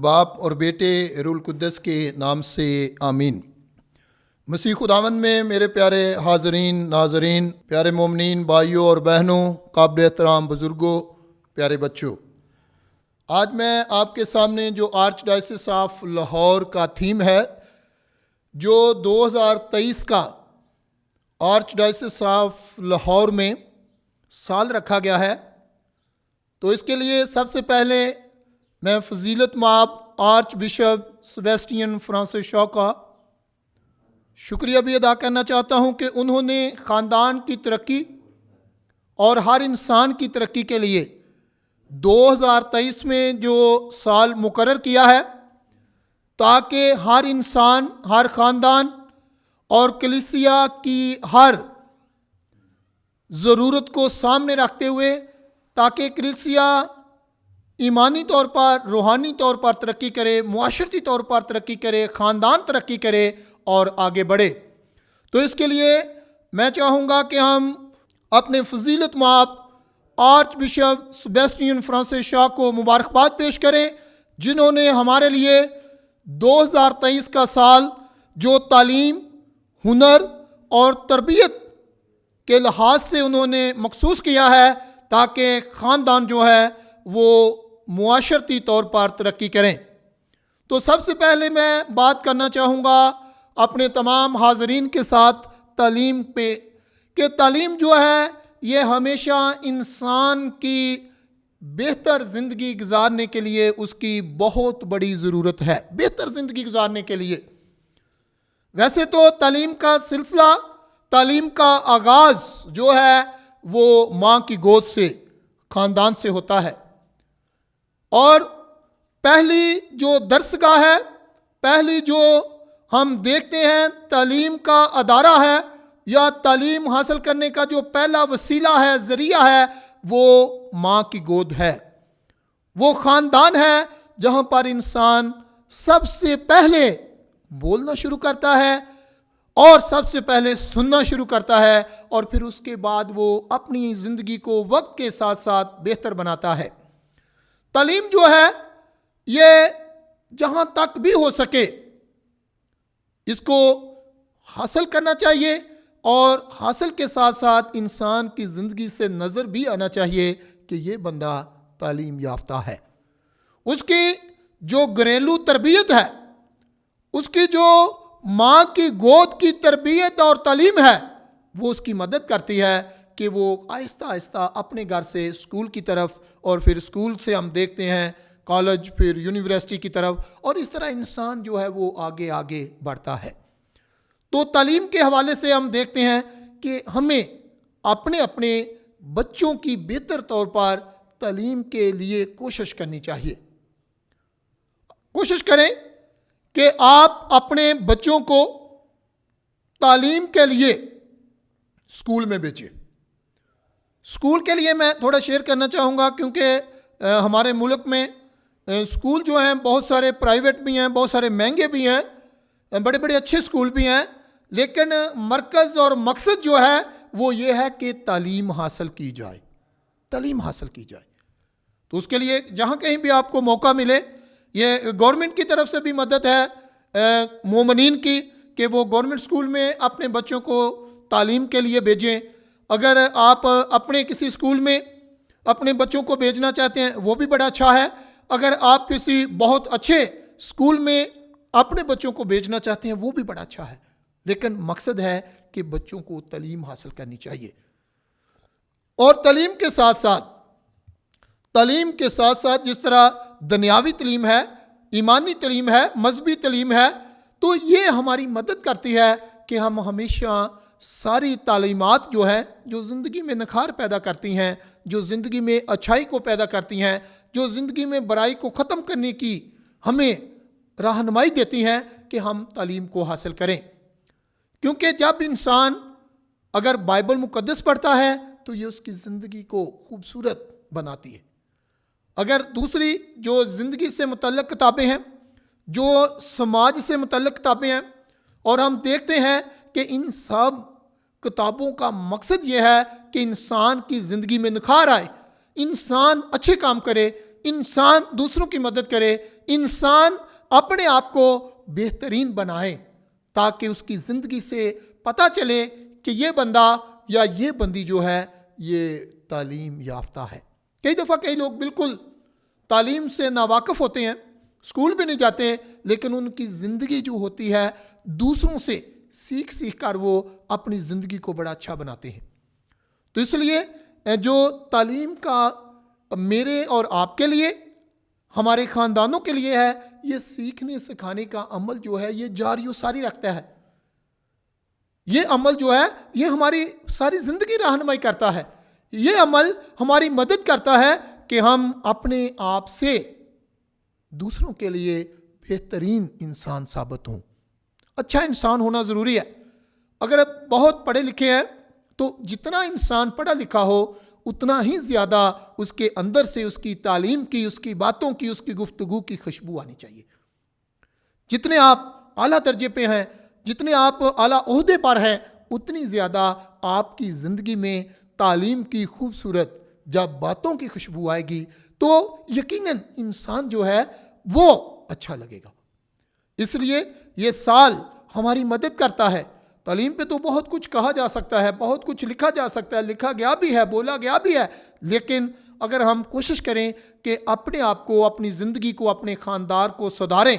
باپ اور بیٹے روح القدس کے نام سے آمین۔ مسیح خداوند میں میرے پیارے حاضرین ناظرین، پیارے مومنین بھائیوں اور بہنوں، قابل احترام بزرگوں، پیارے بچوں، آج میں آپ کے سامنے جو آرچ ڈائسس آف لاہور کا تھیم ہے، جو 2023 کا آرچ ڈائسس آف لاہور میں سال رکھا گیا ہے، تو اس کے لیے سب سے پہلے میں فضیلت مآب آرچ بشپ سیباسٹین فرانسس شاہ کا شکریہ بھی ادا کرنا چاہتا ہوں کہ انہوں نے خاندان کی ترقی اور ہر انسان کی ترقی کے لیے 2023 میں جو سال مقرر کیا ہے، تاکہ ہر انسان، ہر خاندان اور کلیسیا کی ہر ضرورت کو سامنے رکھتے ہوئے، تاکہ کلیسیا ایمانی طور پر، روحانی طور پر ترقی کرے، معاشرتی طور پر ترقی کرے، خاندان ترقی کرے اور آگے بڑھے۔ تو اس کے لیے میں چاہوں گا کہ ہم اپنے فضیلت مآب آرچ بشپ سیباسٹین فرانسس شاہ کو مبارکباد پیش کریں، جنہوں نے ہمارے لیے 2023 کا سال جو تعلیم، ہنر اور تربیت کے لحاظ سے انہوں نے مخصوص کیا ہے، تاکہ خاندان جو ہے وہ معاشرتی طور پر ترقی کریں۔ تو سب سے پہلے میں بات کرنا چاہوں گا اپنے تمام حاضرین کے ساتھ تعلیم پہ، کہ تعلیم جو ہے یہ ہمیشہ انسان کی بہتر زندگی گزارنے کے لیے اس کی بہت بڑی ضرورت ہے، بہتر زندگی گزارنے کے لیے۔ ویسے تو تعلیم کا سلسلہ، تعلیم کا آغاز جو ہے وہ ماں کی گود سے، خاندان سے ہوتا ہے، اور پہلی جو درسگاہ ہے، پہلی جو ہم دیکھتے ہیں تعلیم کا ادارہ ہے، یا تعلیم حاصل کرنے کا جو پہلا وسیلہ ہے، ذریعہ ہے، وہ ماں کی گود ہے، وہ خاندان ہے جہاں پر انسان سب سے پہلے بولنا شروع کرتا ہے اور سب سے پہلے سننا شروع کرتا ہے، اور پھر اس کے بعد وہ اپنی زندگی کو وقت کے ساتھ ساتھ بہتر بناتا ہے۔ تعلیم جو ہے یہ جہاں تک بھی ہو سکے اس کو حاصل کرنا چاہیے، اور حاصل کے ساتھ ساتھ انسان کی زندگی سے نظر بھی آنا چاہیے کہ یہ بندہ تعلیم یافتہ ہے۔ اس کی جو گھریلو تربیت ہے، اس کی جو ماں کی گود کی تربیت اور تعلیم ہے، وہ اس کی مدد کرتی ہے کہ وہ آہستہ آہستہ اپنے گھر سے اسکول کی طرف، اور پھر اسکول سے ہم دیکھتے ہیں کالج، پھر یونیورسٹی کی طرف، اور اس طرح انسان جو ہے وہ آگے آگے بڑھتا ہے۔ تو تعلیم کے حوالے سے ہم دیکھتے ہیں کہ ہمیں اپنے اپنے بچوں کی بہتر طور پر تعلیم کے لیے کوشش کرنی چاہیے۔ کوشش کریں کہ آپ اپنے بچوں کو تعلیم کے لیے اسکول میں بھیجیں۔ اسکول کے لیے میں تھوڑا شیئر کرنا چاہوں گا، کیونکہ ہمارے ملک میں اسکول جو ہیں بہت سارے پرائیویٹ بھی ہیں، بہت سارے مہنگے بھی ہیں، بڑے بڑے اچھے اسکول بھی ہیں، لیکن مرکز اور مقصد جو ہے وہ یہ ہے کہ تعلیم حاصل کی جائے، تعلیم حاصل کی جائے۔ تو اس کے لیے جہاں کہیں بھی آپ کو موقع ملے، یہ گورنمنٹ کی طرف سے بھی مدد ہے مومنین کی، کہ وہ گورنمنٹ اسکول میں اپنے بچوں کو تعلیم کے لیے بھیجیں۔ اگر آپ اپنے کسی اسکول میں اپنے بچوں کو بھیجنا چاہتے ہیں وہ بھی بڑا اچھا ہے، اگر آپ کسی بہت اچھے اسکول میں اپنے بچوں کو بھیجنا چاہتے ہیں وہ بھی بڑا اچھا ہے، لیکن مقصد ہے کہ بچوں کو تعلیم حاصل کرنی چاہیے۔ اور تعلیم کے ساتھ ساتھ جس طرح دنیاوی تعلیم ہے، ایمانی تعلیم ہے، مذہبی تعلیم ہے، تو یہ ہماری مدد کرتی ہے کہ ہم ہمیشہ ساری تعلیمات جو ہے، جو زندگی میں نکھار پیدا کرتی ہیں، جو زندگی میں اچھائی کو پیدا کرتی ہیں، جو زندگی میں برائی کو ختم کرنے کی ہمیں رہنمائی دیتی ہیں، کہ ہم تعلیم کو حاصل کریں۔ کیونکہ جب انسان اگر بائبل مقدس پڑھتا ہے تو یہ اس کی زندگی کو خوبصورت بناتی ہے۔ اگر دوسری جو زندگی سے متعلق کتابیں ہیں، جو سماج سے متعلق کتابیں ہیں، اور ہم دیکھتے ہیں کہ ان سب کتابوں کا مقصد یہ ہے کہ انسان کی زندگی میں نکھار آئے، انسان اچھے کام کرے، انسان دوسروں کی مدد کرے, انسان اپنے آپ کو بہترین بنائے, تاکہ اس کی زندگی سے پتہ چلے کہ یہ بندہ یا یہ بندی جو ہے یہ تعلیم یافتہ ہے. کئی دفعہ کئی لوگ بالکل تعلیم سے ناواقف ہوتے ہیں, اسکول بھی نہیں جاتے, لیکن ان کی زندگی جو ہوتی ہے دوسروں سے سیکھ کر وہ اپنی زندگی کو بڑا اچھا بناتے ہیں. تو اس لیے جو تعلیم کا میرے اور آپ کے لیے, ہمارے خاندانوں کے لیے ہے, یہ سیکھنے سکھانے کا عمل جو ہے یہ جاری و ساری رکھتا ہے. یہ عمل جو ہے یہ ہماری ساری زندگی رہنمائی کرتا ہے. یہ عمل ہماری مدد کرتا ہے کہ ہم اپنے آپ سے دوسروں کے لیے بہترین انسان ثابت ہوں. اچھا انسان ہونا ضروری ہے. اگر بہت پڑھے لکھے ہیں تو جتنا انسان پڑھا لکھا ہو اتنا ہی زیادہ اس کے اندر سے اس کی تعلیم کی, اس کی باتوں کی, اس کی گفتگو کی خوشبو آنی چاہیے. جتنے آپ اعلیٰ درجے پہ ہیں, جتنے آپ اعلیٰ عہدے پر ہیں, اتنی زیادہ آپ کی زندگی میں تعلیم کی خوبصورت جب باتوں کی خوشبو آئے گی تو یقیناً انسان جو ہے وہ اچھا لگے گا. اس لیے یہ سال ہماری مدد کرتا ہے. تعلیم پہ تو بہت کچھ کہا جا سکتا ہے, بہت کچھ لکھا جا سکتا ہے, لکھا گیا بھی ہے, بولا گیا بھی ہے, لیکن اگر ہم کوشش کریں کہ اپنے آپ کو, اپنی زندگی کو, اپنے خاندان کو سدھاریں,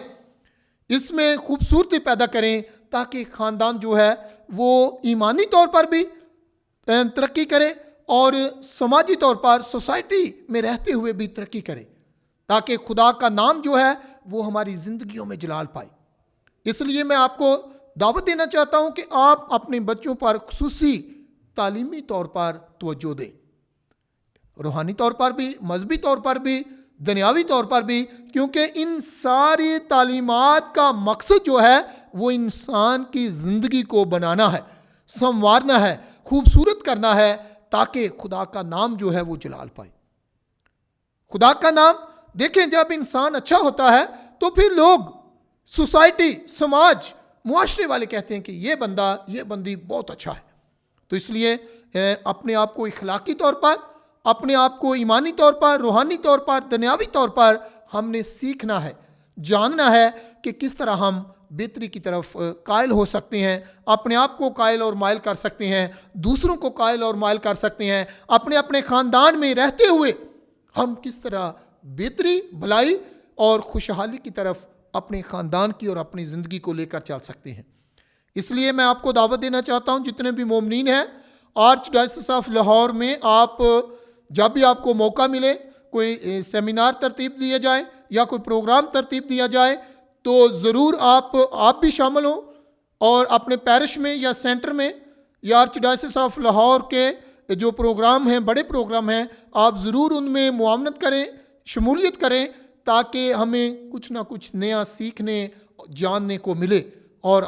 اس میں خوبصورتی پیدا کریں, تاکہ خاندان جو ہے وہ ایمانی طور پر بھی ترقی کرے اور سماجی طور پر سوسائٹی میں رہتے ہوئے بھی ترقی کرے, تاکہ خدا کا نام جو ہے وہ ہماری زندگیوں میں جلال پائے. اس لیے میں آپ کو دعوت دینا چاہتا ہوں کہ آپ اپنے بچوں پر خصوصی تعلیمی طور پر توجہ دیں, روحانی طور پر بھی, مذہبی طور پر بھی, دنیاوی طور پر بھی, کیونکہ ان ساری تعلیمات کا مقصد جو ہے وہ انسان کی زندگی کو بنانا ہے, سنوارنا ہے, خوبصورت کرنا ہے, تاکہ خدا کا نام جو ہے وہ جلال پائے. خدا کا نام دیکھیں, جب انسان اچھا ہوتا ہے تو پھر لوگ, سوسائٹی, سماج, معاشرے والے کہتے ہیں کہ یہ بندہ, یہ بندی بہت اچھا ہے. تو اس لیے اپنے آپ کو اخلاقی طور پر, اپنے آپ کو ایمانی طور پر, روحانی طور پر, دنیاوی طور پر ہم نے سیکھنا ہے, جاننا ہے کہ کس طرح ہم بہتری کی طرف قائل ہو سکتے ہیں, اپنے آپ کو قائل اور مائل کر سکتے ہیں, دوسروں کو قائل اور مائل کر سکتے ہیں. اپنے خاندان میں رہتے ہوئے ہم کس طرح بہتری, بھلائی اور خوشحالی کی طرف اپنے خاندان کی اور اپنی زندگی کو لے کر چل سکتے ہیں. اس لیے میں آپ کو دعوت دینا چاہتا ہوں, جتنے بھی مومنین ہیں, آرچ ڈائسس آف لاہور میں آپ جب بھی آپ کو موقع ملے, کوئی سیمینار ترتیب دیے جائیں یا کوئی پروگرام ترتیب دیا جائے, تو ضرور آپ بھی شامل ہوں, اور اپنے پیرش میں یا سینٹر میں یا آرچ ڈائسس آف لاہور کے جو پروگرام ہیں, بڑے پروگرام ہیں, آپ ضرور ان میں معاونت کریں, شمولیت کریں, تاکہ ہمیں کچھ نہ کچھ نیا سیکھنے, جاننے کو ملے, اور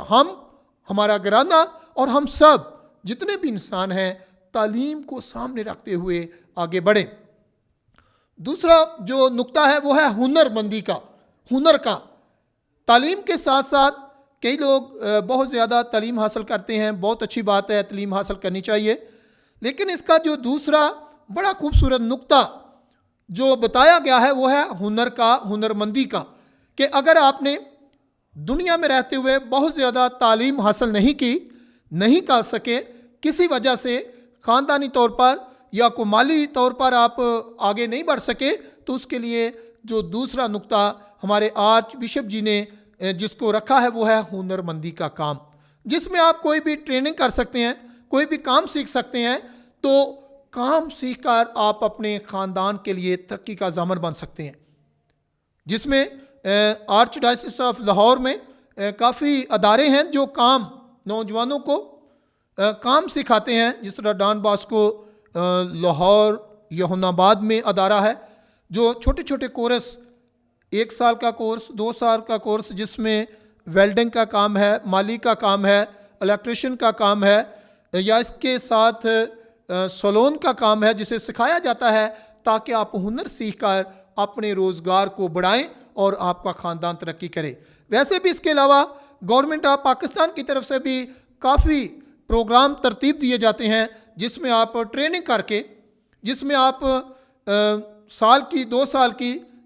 ہمارا گھرانہ اور ہم سب جتنے بھی انسان ہیں تعلیم کو سامنے رکھتے ہوئے آگے بڑھیں. دوسرا جو نقطہ ہے وہ ہے ہنر مندی کا, ہنر کا. تعلیم کے ساتھ ساتھ کئی لوگ بہت زیادہ تعلیم حاصل کرتے ہیں, بہت اچھی بات ہے, تعلیم حاصل کرنی چاہیے, لیکن اس کا جو دوسرا بڑا خوبصورت نقطہ جو بتایا گیا ہے وہ ہے ہنر کا, ہنر مندی کا, کہ اگر آپ نے دنیا میں رہتے ہوئے بہت زیادہ تعلیم حاصل نہیں کر سکے, کسی وجہ سے خاندانی طور پر یا کو مالی طور پر آپ آگے نہیں بڑھ سکے, تو اس کے لیے جو دوسرا نقطہ ہمارے آرچ بشپ جی نے جس کو رکھا ہے وہ ہے ہنر مندی کا کام, جس میں آپ کوئی بھی ٹریننگ کر سکتے ہیں, کوئی بھی کام سیکھ سکتے ہیں. تو کام سیکھ کر آپ اپنے خاندان کے لیے ترقی کا ضامن بن سکتے ہیں, جس میں آرچ ڈائسس آف لاہور میں کافی ادارے ہیں جو کام, نوجوانوں کو کام سکھاتے ہیں, جس طرح ڈان باسکو لاہور یوحنا آباد میں ادارہ ہے جو چھوٹے چھوٹے کورس, 1 سال کا کورس, 2 سال کا کورس, جس میں ویلڈنگ کا کام ہے, مالی کا کام ہے, الیکٹریشین کا کام ہے, یا اس کے ساتھ سلون کا کام ہے, جسے سکھایا جاتا ہے تاکہ آپ ہنر سیکھ کر اپنے روزگار کو بڑھائیں اور آپ کا خاندان ترقی کرے. ویسے بھی اس کے علاوہ گورنمنٹ آف پاکستان کی طرف سے بھی کافی پروگرام ترتیب دیے جاتے ہیں, جس میں آپ ٹریننگ کر کے, جس میں آپ سال کی 2 سال کی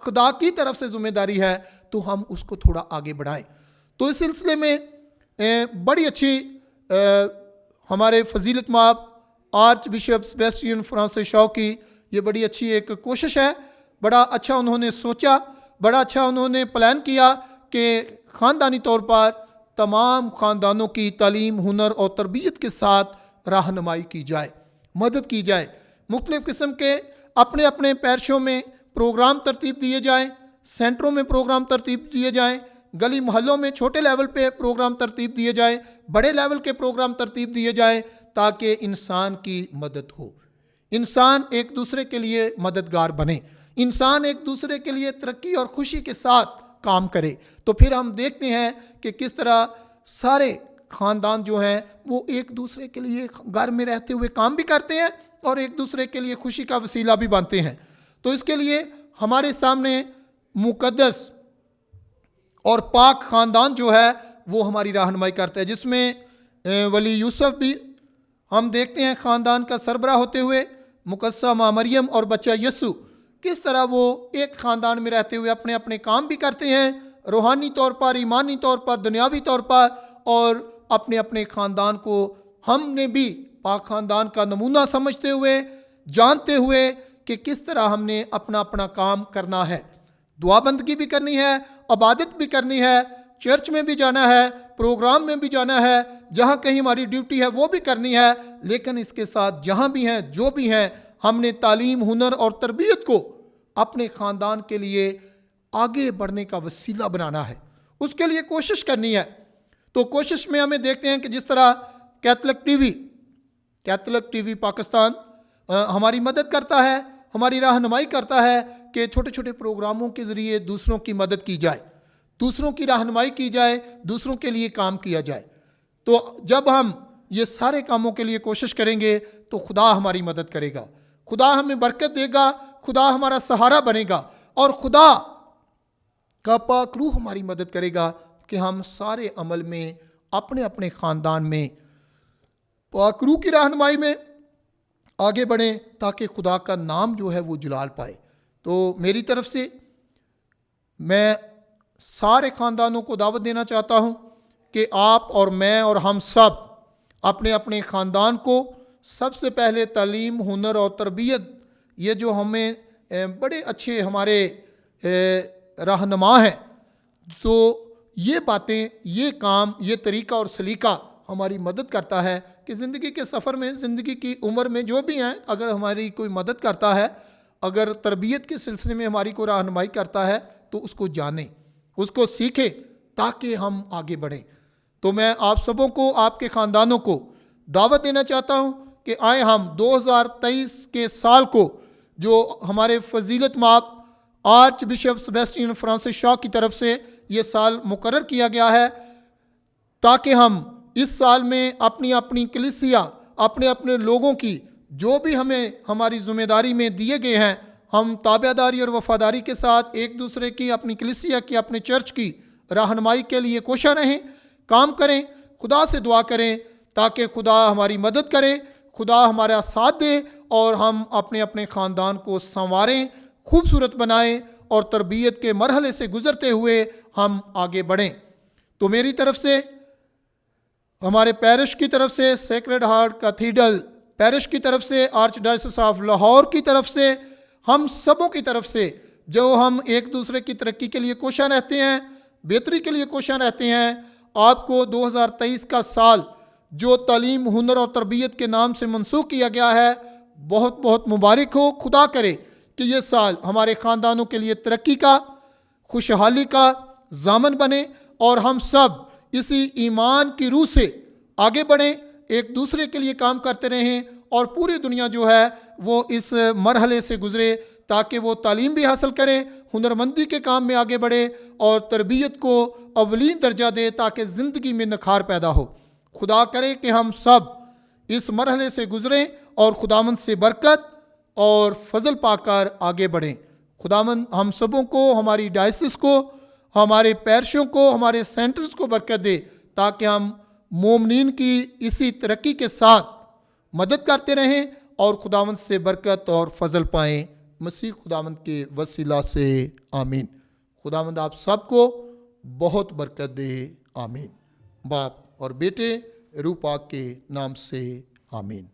خدا کی طرف سے ذمہ داری ہے تو ہم اس کو تھوڑا آگے بڑھائیں۔ تو اس سلسلے میں بڑی اچھی ہمارے فضیلت مآب آرچ بشپ سیباسٹین فرانسس شاؤ کی یہ بڑی اچھی ایک کوشش ہے۔ بڑا اچھا انہوں نے سوچا، بڑا اچھا انہوں نے پلان کیا کہ خاندانی طور پر تمام خاندانوں کی تعلیم، ہنر اور تربیت کے ساتھ رہنمائی کی جائے، مدد کی جائے۔ مختلف قسم کے اپنے اپنے پیرشوں میں پروگرام ترتیب دیے جائیں، سینٹروں میں پروگرام ترتیب دیے جائیں، گلی محلوں میں چھوٹے لیول پہ پروگرام ترتیب دیے جائیں، بڑے لیول کے پروگرام ترتیب دیے جائیں، تاکہ انسان کی مدد ہو، انسان ایک دوسرے کے لیے مددگار بنے، انسان ایک دوسرے کے لیے ترقی اور خوشی کے ساتھ کام کرے۔ تو پھر ہم دیکھتے ہیں کہ کس طرح سارے خاندان جو ہیں وہ ایک دوسرے کے لیے گھر میں رہتے ہوئے کام بھی کرتے ہیں اور ایک دوسرے کے لیے خوشی کا وسیلہ بھی بنتے ہیں۔ تو اس کے لیے ہمارے سامنے مقدس اور پاک خاندان جو ہے وہ ہماری رہنمائی کرتا ہے، جس میں ولی یوسف بھی ہم دیکھتے ہیں خاندان کا سربراہ ہوتے ہوئے، مقدسہ ماں مریم اور بچہ یسوع کس طرح وہ ایک خاندان میں رہتے ہوئے اپنے اپنے کام بھی کرتے ہیں، روحانی طور پر، ایمانی طور پر، دنیاوی طور پر، اور اپنے اپنے خاندان کو ہم نے بھی پاک خاندان کا نمونہ سمجھتے ہوئے، جانتے ہوئے کہ کس طرح ہم نے اپنا اپنا کام کرنا ہے، دعا بندگی بھی کرنی ہے، عبادت بھی کرنی ہے، چرچ میں بھی جانا ہے، پروگرام میں بھی جانا ہے، جہاں کہیں ہماری ڈیوٹی ہے وہ بھی کرنی ہے، لیکن اس کے ساتھ جہاں بھی ہیں، جو بھی ہیں، ہم نے تعلیم، ہنر اور تربیت کو اپنے خاندان کے لیے آگے بڑھنے کا وسیلہ بنانا ہے، اس کے لیے کوشش کرنی ہے۔ تو کوشش میں ہمیں دیکھتے ہیں کہ جس طرح کیتھولک ٹی وی پاکستان ہماری مدد کرتا ہے، ہماری رہنمائی کرتا ہے کہ چھوٹے چھوٹے پروگراموں کے ذریعے دوسروں کی مدد کی جائے، دوسروں کی رہنمائی کی جائے، دوسروں کے لیے کام کیا جائے۔ تو جب ہم یہ سارے کاموں کے لیے کوشش کریں گے تو خدا ہماری مدد کرے گا، خدا ہمیں برکت دے گا، خدا ہمارا سہارا بنے گا، اور خدا کا پاک روح ہماری مدد کرے گا کہ ہم سارے عمل میں اپنے اپنے خاندان میں پاک روح کی رہنمائی میں آگے بڑھیں، تاکہ خدا کا نام جو ہے وہ جلال پائے۔ تو میری طرف سے میں سارے خاندانوں کو دعوت دینا چاہتا ہوں کہ آپ اور میں اور ہم سب اپنے اپنے خاندان کو سب سے پہلے تعلیم، ہنر اور تربیت، یہ جو ہمیں بڑے اچھے ہمارے رہنما ہیں، تو یہ باتیں، یہ کام، یہ طریقہ اور سلیقہ ہماری مدد کرتا ہے کہ زندگی کے سفر میں، زندگی کی عمر میں جو بھی ہیں، اگر ہماری کوئی مدد کرتا ہے، اگر تربیت کے سلسلے میں ہماری کوئی رہنمائی کرتا ہے، تو اس کو جانیں، اس کو سیکھیں، تاکہ ہم آگے بڑھیں۔ تو میں آپ سبوں کو، آپ کے خاندانوں کو دعوت دینا چاہتا ہوں کہ آئیں ہم 2023 کے سال کو، جو ہمارے فضیلت مآب آرچ بشپ سیباسٹین فرانسس شاؤ کی طرف سے یہ سال مقرر کیا گیا ہے، تاکہ ہم اس سال میں اپنی اپنی کلیسیا، اپنے اپنے لوگوں کی جو بھی ہمیں ہماری ذمہ داری میں دیے گئے ہیں، ہم تابع داری اور وفاداری کے ساتھ ایک دوسرے کی، اپنی کلیسیا کی، اپنے چرچ کی رہنمائی کے لیے کوشاں رہیں، کام کریں، خدا سے دعا کریں تاکہ خدا ہماری مدد کرے، خدا ہمارا ساتھ دے، اور ہم اپنے اپنے خاندان کو سنواریں، خوبصورت بنائیں، اور تربیت کے مرحلے سے گزرتے ہوئے ہم آگے بڑھیں۔ تو میری طرف سے، ہمارے پیرش کی طرف سے، سیکرڈ ہارٹ کیتھیڈرل پیرش کی طرف سے، آرچ ڈائسس آف لاہور کی طرف سے، ہم سبوں کی طرف سے، جو ہم ایک دوسرے کی ترقی کے لیے کوشاں رہتے ہیں، بہتری کے لیے کوشاں رہتے ہیں، آپ کو 2023 کا سال جو تعلیم، ہنر اور تربیت کے نام سے منسوخ کیا گیا ہے، بہت بہت مبارک ہو۔ خدا کرے کہ یہ سال ہمارے خاندانوں کے لیے ترقی کا، خوشحالی کا ضامن بنے، اور ہم سب اسی ایمان کی روح سے آگے بڑھیں، ایک دوسرے کے لیے کام کرتے رہیں، اور پوری دنیا جو ہے وہ اس مرحلے سے گزرے، تاکہ وہ تعلیم بھی حاصل کرے، ہنرمندی کے کام میں آگے بڑھے، اور تربیت کو اولین درجہ دے، تاکہ زندگی میں نکھار پیدا ہو۔ خدا کرے کہ ہم سب اس مرحلے سے گزریں اور خداوند سے برکت اور فضل پا کر آگے بڑھیں۔ خداوند ہم سبوں کو، ہماری ڈائسس کو، ہمارے پیرشوں کو، ہمارے سینٹرز کو برکت دے، تاکہ ہم مومنین کی اسی ترقی کے ساتھ مدد کرتے رہیں اور خداوند سے برکت اور فضل پائیں۔ مسیح خداوند کے وسیلہ سے آمین۔ خداوند آپ سب کو بہت برکت دے، آمین۔ باپ اور بیٹے روح پاک کے نام سے آمین۔